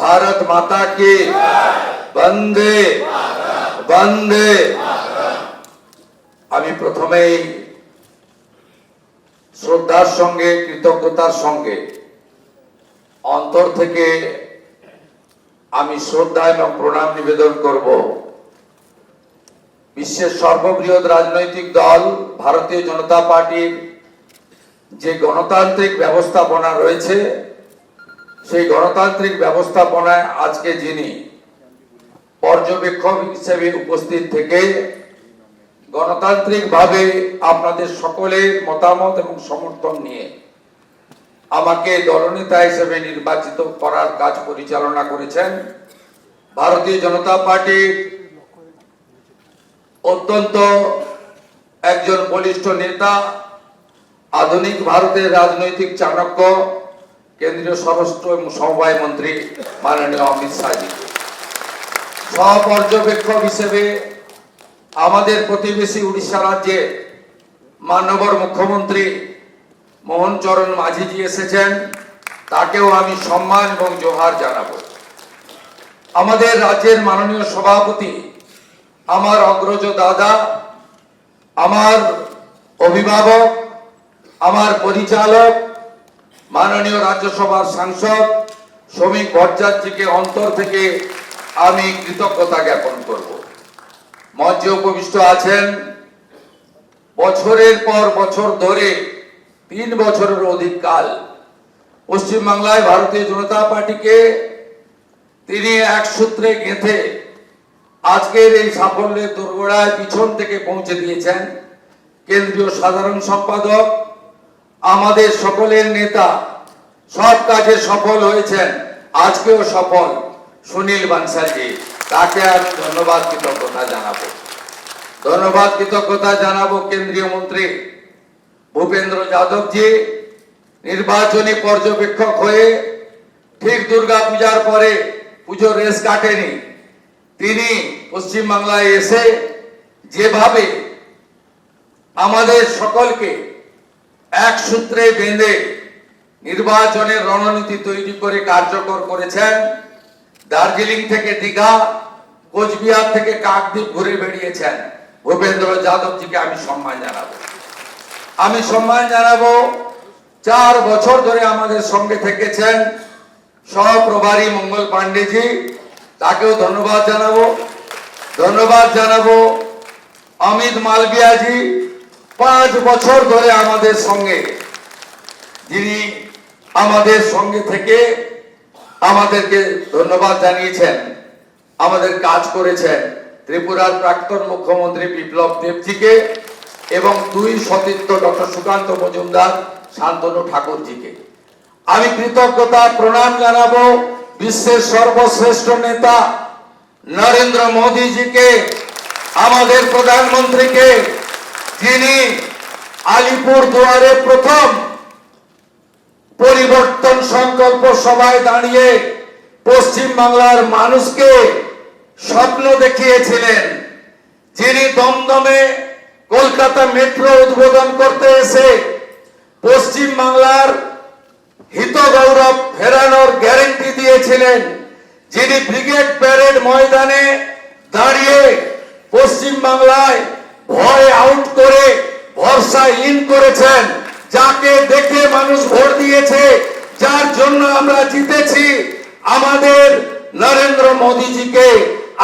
भारत माता की वंदे वंदे। আমি প্রথমেই শ্রদ্ধার সঙ্গে কৃতজ্ঞতার সঙ্গে অন্তর থেকে আমি শ্রদ্ধা এবং প্রণাম নিবেদন করব বিশ্বের সর্ববৃহৎ রাজনৈতিক দল ভারতীয় জনতা পার্টির যে গণতান্ত্রিক ব্যবস্থাপনা রয়েছে, সেই গণতান্ত্রিক ব্যবস্থাপনায় আজকে যিনি পর্যবেক্ষক হিসেবে উপস্থিত থেকে গণতান্ত্রিকভাবে আপনাদের সকলের মতামত এবং সমর্থন নিয়ে আমাকে দলনেতা হিসেবে নির্বাচিত করার কাজ পরিচালনা করেছেন ভারতীয় জনতা পার্টির অত্যন্ত একজন বলিষ্ঠ নেতা, আধুনিক ভারতের রাজনৈতিক চাণক্য, কেন্দ্রীয় স্বরাষ্ট্র এবং সমবায় মন্ত্রী মাননীয় অমিত শাহজি। সহপর্যবেক্ষক হিসেবে আমাদের প্রতিবেশী উড়িষ্যা রাজ্যে মাননীয় মুখ্যমন্ত্রী মোহন চরণ মাঝিজি এসেছেন, তাকেও আমি সম্মান এবং জোহার জানাবো। আমাদের রাজ্যের মাননীয় সভাপতি, আমার অগ্রজ দাদা, আমার অভিভাবক, আমার পরিচালক মাননীয় রাজ্যসভার সাংসদ শ্রমিক ভট্টাচার্যকে অন্তর থেকে আমি কৃতজ্ঞতা জ্ঞাপন করব। মঞ্চে উপবিষ্ট আছেন বছরের পর বছর ধরে 3 বছরের অধিক কাল পশ্চিমবাংলায় ভারতীয় জনতা পার্টিকে তিনি এক সূত্রে গেঁথে আজকের এই সাফল্যের দোরগোড়ায় পিছন থেকে পৌঁছে দিয়েছেন কেন্দ্রীয় সাধারণ সম্পাদক, আমাদের সকলের নেতা, সব কাজে সফল হয়েছেন, আজকেও সফল সুনীল বানসালজি। তাকে আমি ধন্যবাদ কৃতজ্ঞতা জানাবো। কেন্দ্রীয় মন্ত্রী ভূপেন্দ্র যাদবজি নির্বাচনী পর্যবেক্ষক হয়ে ঠিক দুর্গা পূজার পরে পুজোর রেস কাটেনি, তিনি পশ্চিমবাংলায় এসে যেভাবে আমাদের সকলকে এক সূত্রে বেঁধে নির্বাচনের রণনীতি তৈরি করে কার্যকর করেছেন। দার্জিলিং থেকে দীঘা, কোচবিহার থেকে কাকদ্বীপ ঘুরে বেরিয়েছেন ভূপেন্দ্র যাদবজিকে আমি সম্মান জানাবো। 4 বছর ধরে আমাদের সঙ্গে থেকেছেন সহপ্রভারী মঙ্গল পান্ডেজি, তাকেও ধন্যবাদ জানাবো। অমিত মালবিয়াজি 5 বছর ধরে আমাদের সঙ্গে, যিনি আমাদের সঙ্গে থেকে আমাদেরকে ধন্যবাদ জানিয়েছেন, আমাদের কাজ করেছেন। ত্রিপুরার প্রাক্তন মুখ্যমন্ত্রী বিপ্লব দেবজিকে এবং 2 সতীর্থ ডক্টর সুকান্ত মজুমদার, শান্তনু ঠাকুরজিকে আমি কৃতজ্ঞতা প্রণাম জানাবো। বিশ্বের সর্বশ্রেষ্ঠ নেতা নরেন্দ্র মোদীজিকে, আমাদের প্রধানমন্ত্রীকে, যিনি আলিপুর দুয়ারে প্রথম পরিবর্তন সংকল্প সভায় দাঁড়িয়ে পশ্চিম বাংলার মানুষকে স্বপ্ন দেখিয়েছিলেন, যিনি দমদমে কলকাতা মেট্রো উদ্বোধন করতে এসে পশ্চিম বাংলার হিত গৌরব ফেরানোর গ্যারান্টি দিয়েছিলেন, যিনি ব্রিগেড প্যারেড ময়দানে দাঁড়িয়ে পশ্চিম বাংলায় ভয় আউট করে ভরসা ইন করেছেন, যাকে দেখে মানুষ ভোট দিয়েছে, যার জন্য আমরা জিতেছি, আমাদের নরেন্দ্র মোদীজিকে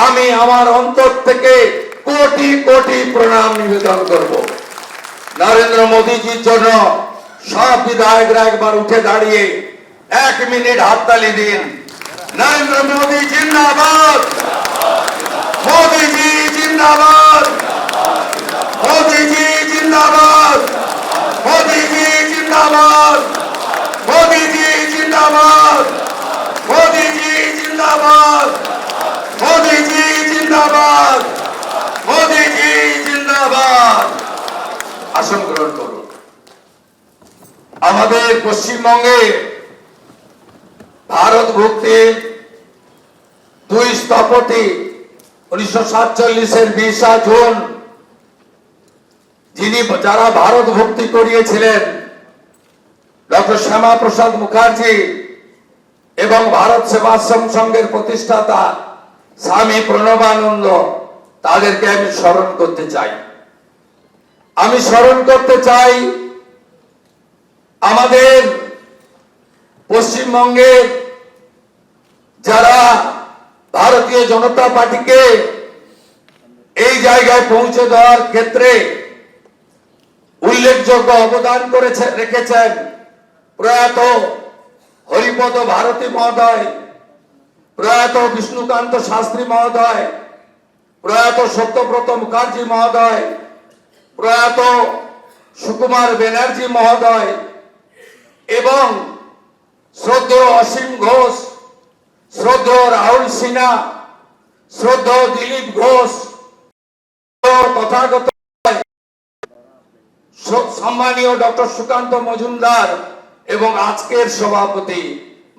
আমি আমার অন্তর থেকে কোটি কোটি প্রণাম নিবেদন করব। নরেন্দ্র মোদীজির জন্য সব বিধায়করা একবার উঠে দাঁড়িয়ে 1 মিনিট হাততালি দিন। নরেন্দ্র মোদী জিন্দাবাদ, মোদীজি জিন্দাবাদ, মোদীজি জিন্দাবাদ, মোদীজি জিন্দাবাদ, মোদীজি জিন্দাবাদ, মোদীজি জিন্দাবাদ, মোদীজি জিন্দাবাদ, মোদীজি জিন্দাবাদ। আসন গ্রহণ করুন। আমাদের পশ্চিমবঙ্গে ভারত ভক্তির 2 স্থপতি 1947-এর 20 জুন যারা ভারত ভক্তি করিয়েছিলেন, ডক্টর শ্যামা প্রসাদ মুখার্জি এবং ভারত সেবাশ্রম সংঘের প্রতিষ্ঠাতা স্বামী প্রণবানন্দ, তাদেরকে আমি স্মরণ করতে চাই। আমি স্মরণ করতে চাই আমাদের পশ্চিমবঙ্গের যারা ভারতীয় জনতা পার্টিকে এই জায়গায় পৌঁছে দেওয়ার ক্ষেত্রে উল্লেখযোগ্য অবদান রেখেছেন প্রয়াত হরিপদ ভারতী মহোদয়, প্রয়াত বিষ্ণুকান্ত শাস্ত্রী মহোদয়, প্রয়াত সত্যব্রত মুখার্জি মহোদয়, প্রয়াত সুকুমার ব্যানার্জি মহোদয় এবং শ্রদ্ধেয় অসীম ঘোষ, শ্রদ্ধেয় রাহুল সিনহা, শ্রদ্ধেয় দিলীপ ঘোষ, তথাগত সম্মানীয় ডক্টর সুকান্ত মজুমদার এবং আজকের সভাপতি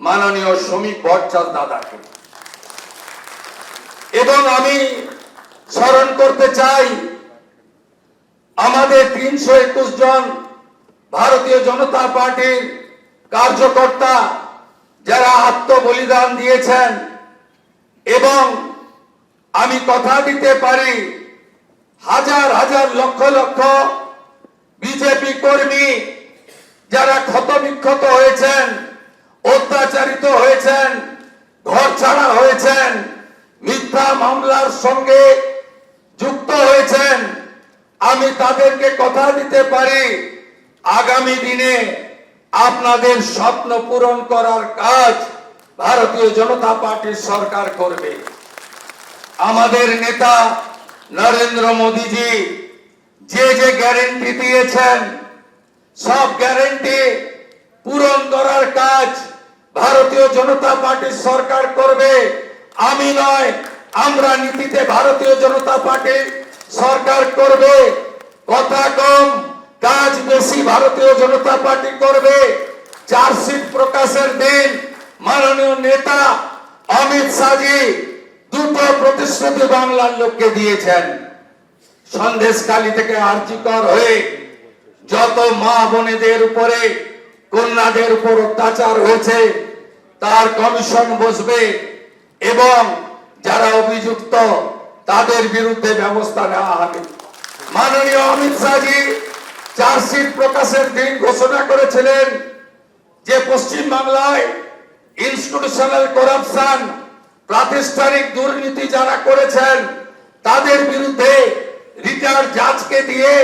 মাননীয় শ্রমিক ভট্টাচার্য দাদাকে। এবং আমি স্মরণ করতে চাই আমাদের 321 জন ভারতীয় জনতা পার্টির কার্যকর্তা যারা আত্মবলিদান দিয়েছেন, এবং আমি কথা দিতে পারি হাজার হাজার লক্ষ লক্ষ বিজেপি কর্মী যারা ক্ষতবিক্ষত হয়েছেন, অত্যাচারিত হয়েছেন, ঘর ছাড়া হয়েছেন, মিথ্যা মামলার সঙ্গে যুক্ত হয়েছেন, আমি তাদেরকে কথা দিতে পারি আগামী দিনে আপনাদের স্বপ্ন পূরণ করার কাজ ভারতীয় জনতা পার্টির সরকার করবে। আমাদের নেতা নরেন্দ্র মোদীজি যে যে গ্যারেন্টি দিয়েছেন সব গ্যারেন্টি পূরণ করার কাজ ভারতীয় জনতা পার্টির সরকার করবে। আমি নয়, আমরা নীতিতে ভারতীয় জনতা পার্টির সরকার করবে। কথা কম কাজ বেশি ভারতীয় জনতা পার্টি করবে। চার্জশিট প্রকাশের দিন মাননীয় নেতা অমিত শাহজি দুটো প্রতিশ্রুতি বাংলার লোককে দিয়েছেন। সন্দেশখালী থেকে আরজিকর হয়ে যত মা বোনেদের উপরে, কন্যাদের উপর অত্যাচার হয়েছে তার কমিশন বসবে এবং যারা অভিযুক্ত তাদের বিরুদ্ধে ব্যবস্থা নেওয়া হবে। মাননীয় অমিত শাহজি চার্জশিট প্রকাশের দিন ঘোষণা করেছিলেন যে পশ্চিম বাংলায় ইনস্টিটিউশনাল করাপশন, প্রাতিষ্ঠানিক দুর্নীতি যারা করেছেন তাদের বিরুদ্ধে রিটায়ার্ড জাজকে দিয়ে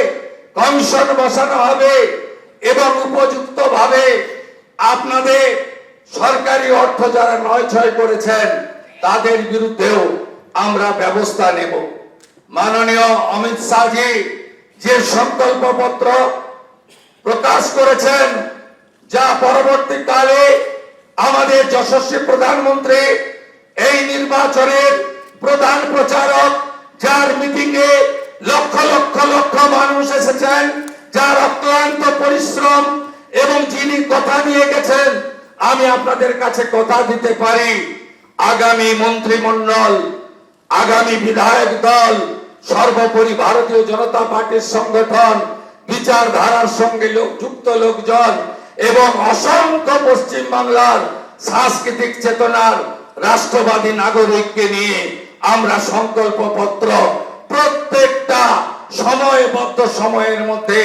কমিশন বসানো হবে এবং উপযুক্ত ভাবে আপনাদের সরকারি অর্থ যারা নয়ছয় করেছেন তাদের বিরুদ্ধেও আমরা ব্যবস্থা নেব। মাননীয় অমিত শাহজি যে সংকল্পপত্র প্রকাশ করেছেন, যা পরবর্তীকালে আমাদের যশস্বী প্রধানমন্ত্রী এই নির্বাচনের প্রধান প্রচারক, যার মিটিংয়ে লক্ষ লক্ষ লক্ষ মানুষ এসেছেন, যার অক্লান্ত পরিশ্রম এবং যিনি কথা দিয়ে গেছেন, আমি আপনাদের কাছে কথা দিতে পারি আগামী মন্ত্রিমণ্ডল, আগামী বিধায়ক দল, সর্বোপরি ভারতীয় জনতা পার্টির সংগঠন, বিচারধারার সঙ্গে যুক্ত লোকজন এবং অসংখ্য পশ্চিম বাংলার সাংস্কৃতিক চেতনার রাষ্ট্রবাদী নাগরিককে নিয়ে আমরা সংকল্পপত্র প্রত্যেকটা সময়বদ্ধ সময়ের মধ্যে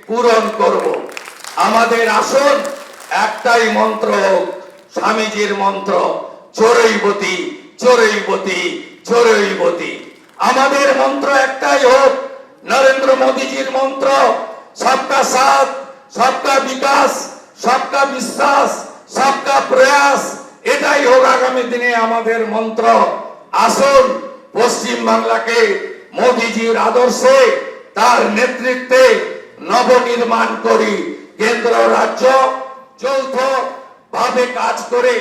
পূরণ করব। আমাদের আসল একটাই মন্ত্র, স্বামীজির মন্ত্র, চোরৈবতী চোরৈবতী চোরৈবতী। আমাদের মন্ত্র একটাই হোক, নরেন্দ্র মোদীজির মন্ত্র, সবকা সাথ, সবকা বিকাশ, সবকা বিশ্বাস, সবকা প্রয়াস। এটাই হোক আগামী দিনে আমাদের মন্ত্র। আসুন পশ্চিম বাংলাকে মোদীজির আদর্শে, তার নেতৃত্বে নবনির্মাণ করি। কেন্দ্র রাজ্য যৌথ ভাবে কাজ করে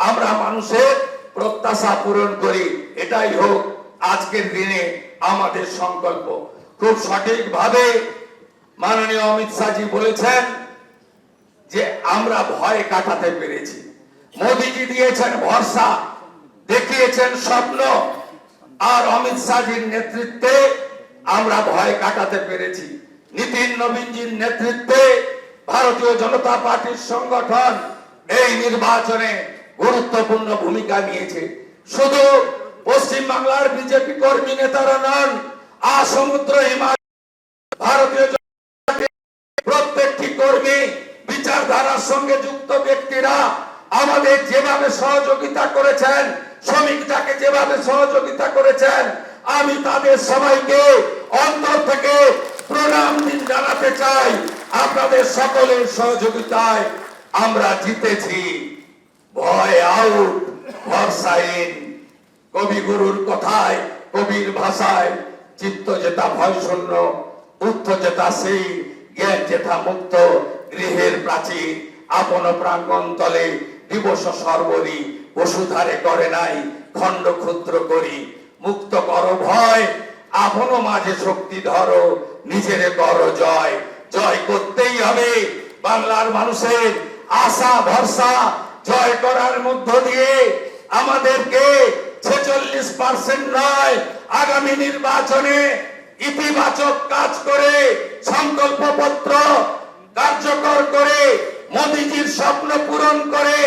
আমরা মানুষের প্রত্যাশা পূরণ করি। এটাই হোক আজকের দিনে আমাদের সংকল্প। খুব সঠিক ভাবে মাননীয় অমিত শাহজি বলেছেন যে আমরা ভয় কাটাতে পেরেছি। মোদীজি দিয়েছেন ভরসা, দেখিয়েছেন স্বপ্ন, আর অমিত শাহজির নেতৃত্বে আমরা ভয় কাটাতে পেরেছি। নীতিন নবীনজির নেতৃত্বে ভারতীয় জনতা পার্টির সংগঠন এই নির্বাচনে গুরুত্বপূর্ণ ভূমিকা নিয়েছে। শুধু পশ্চিম বাংলার বিজেপি কর্মী নেতারা নন, আসমুদ্র হিমালয় ভারতীয় প্রত্যেকটি কর্মী, বিচারধারার সঙ্গে যুক্ত ব্যক্তিরা আমাদের যেভাবে সহযোগিতা করেছেন, শ্রমিকটাকে যেভাবে সহযোগিতা করেছেন, আমি তাদের সবাইকে অন্তর থেকে প্রণাম জানাতে চাই। আপনাদের সকলের সহযোগিতায় আমরা জিতেছি। ভয় আউট, ভরসা ইন। কবিগুরুর কথায়, কবির ভাষায়, চিত্ত যেটা ভয় শূন্য, উত্থ যেটা সেই, জ্ঞান যেথা মুক্ত, গৃহের প্রাচীর আপন প্রাঙ্গণ তলে দিবস সর্বরি, বসুধারে করে নাই খণ্ড ক্ষুদ্র করি। মুক্ত করো ভয়, আপন মাঝে শক্তি ধরো, নিজেরে করো জয়। জয় করতেই হবে বাংলার মানুষের আশা ভরসা জয় করার মধ্য দিয়ে আমাদেরকে 46% নয়, আগামী নির্বাচনে ইতিবাচক কাজ করে, সংকল্পপত্র কার্যকর করে, মোদিজির স্বপ্ন পূরণ করে,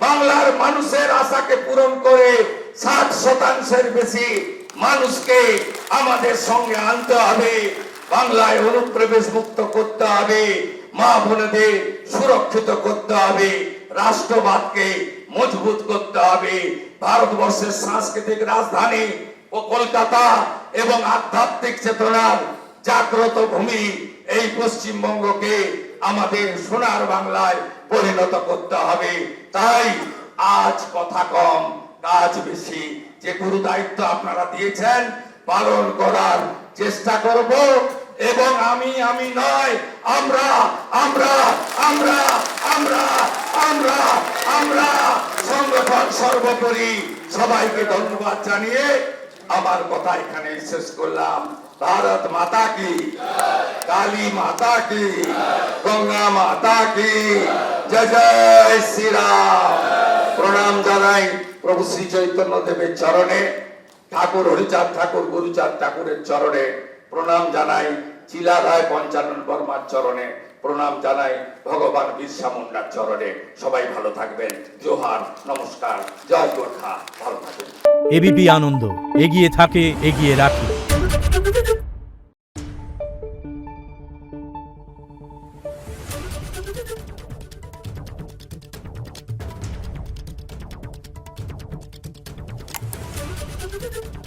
বাংলার মানুষের আশাকে পূরণ করে 60% বেশি মানুষকে আমাদের সঙ্গে আনতে হবে। বাংলায় অনুপ্রবেশ মুক্ত করতে হবে, মা বোনেদের সুরক্ষিত করতে হবে, রাষ্ট্রবাদকে মজবুত করতে হবে। ভারতবর্ষের সাংস্কৃতিক রাজধানী ও কলকাতা এবং আধ্যাত্মিক চেতনার জাগ্রত ভূমি এই পশ্চিমবঙ্গকে আমাদের সোনার বাংলায় পরিণত করতে হবে। তাই আজ কথা কম, কাজ বেশি। যে গুরু দায়িত্ব আপনারা দিয়েছেন পালন করার চেষ্টা করব এবং আমি নয়, আমরা আমরা আমরা আমরা আমরা আমরা সংগঠন সর্বোপরি। সবাইকে ধন্যবাদ জানিয়ে আমার কথা এখানে শেষ করলাম। ভারত মাতা কি, কালী মাতা কি, গঙ্গা মাতা কি, জয় জয় শ্রীরাম। প্রণাম জানাই প্রভু শ্রী চৈতন্য দেবের চরণে, ঠাকুর হরিচাঁদ ঠাকুর গুরুচাঁদ ঠাকুরের চরণে প্রণাম জানাই, চিলারায় পঞ্চানন বর্মার চরণে প্রণাম জানাই, ভগবান বিরসা মুন্ডার চরণে। সবাই ভালো থাকবেন। জোহার, নমস্কার, জয় গোর্খা, ভালো থাকবেন। এবিপি আনন্দ, এগিয়ে থাকে, এগিয়ে রাখে। Thank you.